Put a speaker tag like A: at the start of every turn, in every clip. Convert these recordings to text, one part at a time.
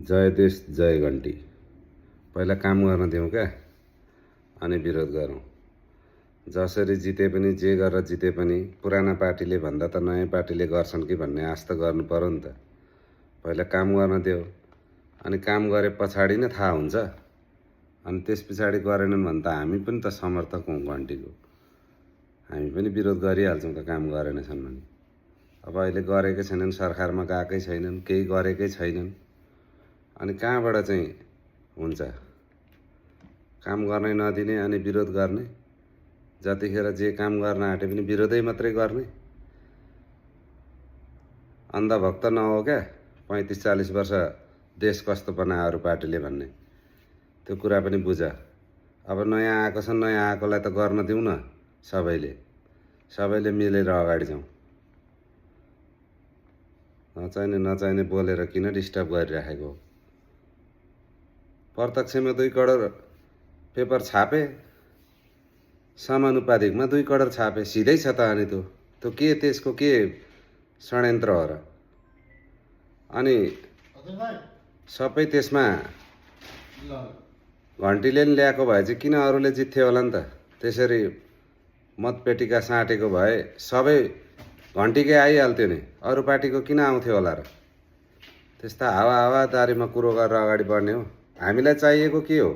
A: जय देश जय घन्टी। पहिला काम गर्न दिउँ क्या, अनि विरोध गरौँ। जसरी जिते पनि जे गरेर जिते पनि पुराना पार्टीले भन्दा त नयाँ पार्टीले गर्छन् कि भन्ने आश त गर्नु पर्यो नि त। पहिला काम गर्न देऊ, अनि काम गरे पछाडि नै थाहा हुन्छ। अनि त्यस पछाडि गरेनन् भने त हामी पनि त समर्थक हौँ घन्टीको, हामी पनि विरोध गरिहाल्छौँ त काम गरेनछन् भने। अब अहिले गरेकै छैनन्, सरकारमा गएकै छैनन्, केही गरेकै छैनन्, अनि कहाँबाट चाहिँ हुन्छ? काम गर्नै नदिने अनि विरोध गर्ने, जतिखेर जे काम गर्न आँटे पनि विरोधै मात्रै गर्ने। अन्धभक्त नहो क्या, 35-40 वर्ष देश कस्तो बनायो अरू पार्टीले भन्ने, त्यो कुरा पनि बुझ। अब नयाँ आएको छ, नयाँ आएकोलाई त गर्न दिउँ न सबैले मिलेर अगाडि जाउँ। नचाहिने बोलेर किन डिस्टर्ब गरिराखेको? प्रत्यक्षमा 2 करोड पेपर छापे, समानुपातिकमा 2 करोड छापे, सिधै छ त। अनि त्यो के, त्यसको के षड्यन्त्र हो र? अनि सबै त्यसमा घन्टीले नि ल्याएको भए चाहिँ किन अरूले जित्थ्यो होला नि त? त्यसरी मतपेटिका साँटेको भए सबै घन्टीकै आइहाल्थ्यो नि, अरू पार्टीको किन आउँथ्यो होला र? त्यस्ता हावादारीमा कुरो गरेर अगाडि बढ्ने हो? हामीलाई चाहिएको के हो?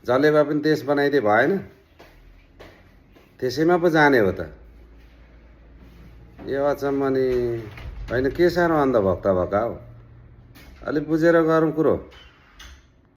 A: जसले भए पनि देश बनाइदिए भएन? त्यसैमा पो जाने हो त। यो अचम्म नि होइन, के साह्रो अन्धभक्त भएका हो? अलि बुझेर गरौँ कुरो।